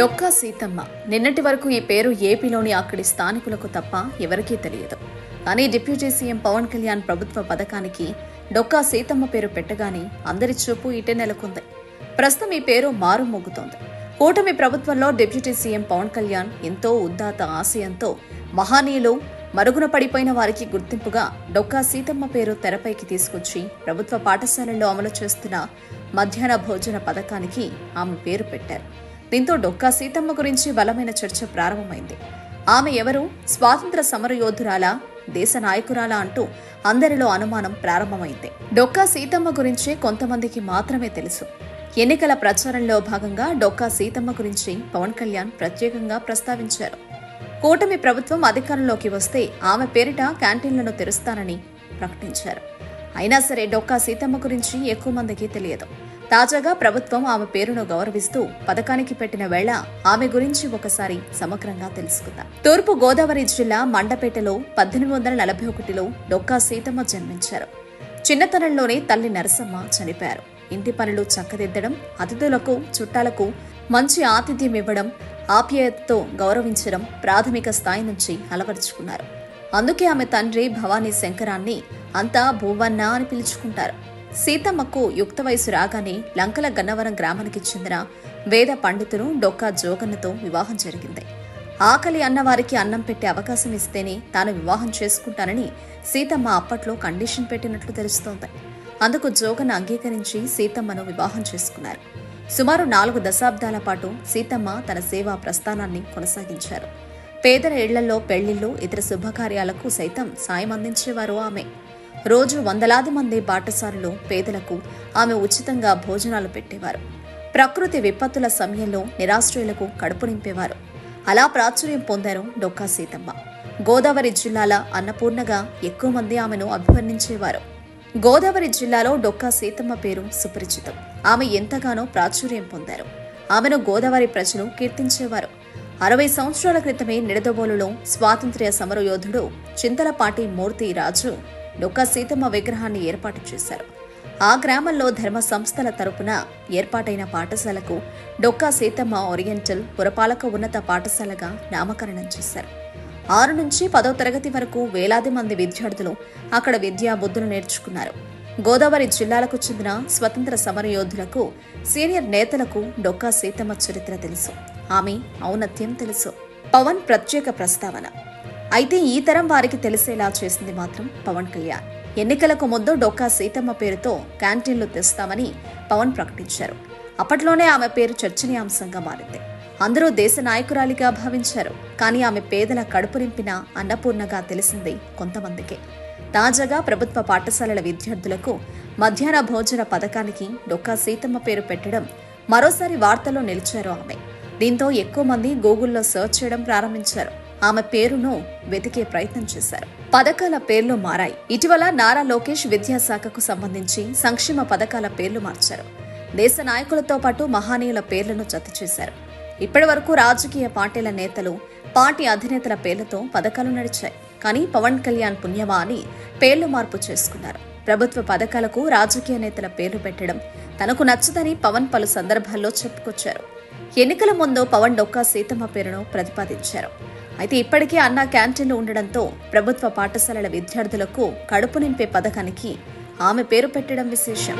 డొక్కా సీతమ్మ నిన్నటి వరకు ఈ పేరు ఏపీలోని అక్కడి స్థానికులకు తప్ప ఎవరికీ తెలియదు. కానీ డిప్యూటీ సీఎం పవన్ కళ్యాణ్ ప్రభుత్వ పథకానికి డొక్కా సీతమ్మ పేరు పెట్టగానే అందరి చూపు ఇటే నెలకొంది. ప్రస్తుతం ఈ పేరు మారుమోగుతోంది. కూటమి ప్రభుత్వంలో డిప్యూటీ సీఎం పవన్ కళ్యాణ్ ఎంతో ఉదాత్త ఆశయంతో మహనీయులు మరుగున పడిపోయిన వారికి గుర్తింపుగా డొక్కా సీతమ్మ పేరు తెరపైకి తీసుకొచ్చి ప్రభుత్వ పాఠశాలల్లో అమలు చేస్తున్న మధ్యాహ్న భోజన పథకానికి ఆమె పేరు పెట్టారు. దీంతో డొక్కా సీతమ్మ గురించి బలమైన చర్చ ప్రారంభమైంది. ఆమె ఎవరు? స్వాతంత్ర సమరయోధురాలా, దేశ నాయకురాలా అంటూ అందరిలో అనుమానం ప్రారంభమైంది. డొక్కా సీతమ్మ గురించి కొంతమందికి మాత్రమే తెలుసు. ఎన్నికల ప్రచారంలో భాగంగా డొక్కా సీతమ్మ గురించి పవన్ కళ్యాణ్ ప్రత్యేకంగా ప్రస్తావించారు. కూటమి ప్రభుత్వం అధికారంలోకి వస్తే ఆమె పేరిట క్యాంటీన్లను తెరుస్తానని ప్రకటించారు. అయినా సరే డొక్కా సీతమ్మ గురించి ఎక్కువ మందికి తెలియదు. తాజాగా ప్రభుత్వం ఆమె పేరును గౌరవిస్తూ పథకానికి పెట్టిన వేళ ఆమె గురించి ఒకసారి సమగ్రంగా తెలుసుకుందాం. తూర్పు గోదావరి జిల్లా మండపేటలో 1841లో డొక్కా సీతమ్మ జన్మించారు. చిన్నతనంలోనే తల్లి నరసమ్మ చనిపోయారు. ఇంటి పనులు చక్కదిద్దడం, అతిథులకు చుట్టాలకు మంచి ఆతిథ్యం ఇవ్వడం, ఆప్యాయతతో గౌరవించడం ప్రాథమిక స్థాయి నుంచి అలవరుచుకున్నారు. అందుకే ఆమె తండ్రి భవానీ శంకరాన్ని అంతా భూవన్న అని పిలుచుకుంటారు. సీతమ్మకు యుక్త వయసు రాగానే లంకల గన్నవరం గ్రామానికి చెందిన వేద పండితులు డొక్కా జోగన్నతో వివాహం జరిగింది. ఆకలి అన్నవారికి అన్నం పెట్టే అవకాశం ఇస్తేనే తాను వివాహం చేసుకుంటానని సీతమ్మ అప్పట్లో కండిషన్ పెట్టినట్లు తెలుస్తోంది. అందుకు జోగన్న అంగీకరించి సీతమ్మను వివాహం చేసుకున్నారు. సుమారు 4 దశాబ్దాల పాటు సీతమ్మ తన సేవా ప్రస్థానాన్ని కొనసాగించారు. పేదల ఇళ్లలో పెళ్లిళ్లు, ఇతర శుభకార్యాలకు సైతం సాయం అందించేవారు ఆమె. రోజు వందలాది మంది బాటసారులు, పేదలకు ఆమె ఉచితంగా భోజనాలు పెట్టేవారు. ప్రకృతి విపత్తుల సమయంలో నిరాశ్రయులకు కడుపు నింపేవారు. అలా ప్రాచుర్యం పొందారు డొక్కా సీతమ్మ. గోదావరి జిల్లాల అన్నపూర్ణగా ఎక్కువ మంది ఆమెను అభివర్ణించేవారు. గోదావరి జిల్లాలో డొక్కా సీతమ్మ పేరు సుపరిచితం. ఆమె ఎంతగానో ప్రాచుర్యం పొందారు. ఆమెను గోదావరి ప్రజలు కీర్తించేవారు. 60 సంవత్సరాల క్రితమే నిడదవోలులో స్వాతంత్ర్య సమరయోధుడు చింతలపాటి మూర్తి రాజు డొక్కా సీతమ్మ విగ్రహాన్ని ఏర్పాటు చేశారు. ఆ గ్రామంలో ధర్మ సంస్థల తరపున ఏర్పాటైన పాఠశాలకు డొక్కా సీతమ్మ ఓరియంటల్ పురపాలక ఉన్నత పాఠశాలగా నామకరణం చేశారు. 6 నుంచి 10వ తరగతి వరకు వేలాది మంది విద్యార్థులు అక్కడ విద్యా బుద్ధులు నేర్చుకున్నారు. గోదావరి జిల్లాలకు చెందిన స్వతంత్ర సమరయోధులకు, సీనియర్ నేతలకు డొక్కా సీతమ్మ చరిత్ర తెలుసు. ఆమె ఔన్నత్యం తెలుసు. పవన్ ప్రత్యేక ప్రస్తావన. అయితే ఈ తరం వారికి తెలిసేలా చేసింది మాత్రం పవన్ కళ్యాణ్. ఎన్నికలకు ముందు డొక్కా సీతమ్మ పేరుతో క్యాంటీన్లు తెస్తామని పవన్ ప్రకటించారు. అప్పట్లోనే ఆమె పేరు చర్చనీయాంశంగా మారింది. అందరూ దేశ నాయకురాలిగా భావించారు. కానీ ఆమె పేదల కడుపు నింపిన అన్నపూర్ణగా తెలిసింది కొంతమందికే. తాజాగా ప్రభుత్వ పాఠశాలల విద్యార్థులకు మధ్యాహ్న భోజన పథకానికి డొక్కా సీతమ్మ పేరు పెట్టడం మరోసారి వార్తల్లో నిలిచారు ఆమె. దీంతో ఎక్కువ మంది గూగుల్లో సెర్చ్ చేయడం ప్రారంభించారు. ఆమె పేరును వెతికే ప్రయత్నం చేశారు. పథకాల పేర్లు మారాయి. ఇటీవల నారా లోకేష్ విద్యాశాఖకు సంబంధించి సంక్షేమ పథకాల పేర్లు మార్చారు. దేశ నాయకులతో పాటు మహనీయుల పేర్లను జత చేశారు. ఇప్పటి వరకు రాజకీయ పార్టీల నేతలు, పార్టీ అధినేతల పేర్లతో పథకాలు నడిచాయి. కానీ పవన్ కళ్యాణ్ పుణ్యమా అని పేర్లు మార్పు చేసుకున్నారు. ప్రభుత్వ పథకాలకు రాజకీయ నేతల పేర్లు పెట్టడం తనకు నచ్చదని పవన్ పలు సందర్భాల్లో చెప్పుకొచ్చారు. ఎన్నికల ముందు పవన్ డొక్కా సీతమ్మ పేరును ప్రతిపాదించారు. అయితే ఇప్పటికే అన్నా క్యాంటీన్లు ఉండడంతో ప్రభుత్వ పాఠశాలల విద్యార్థులకు కడుపు నింపే పథకానికి ఆమె పేరు పెట్టడం విశేషం.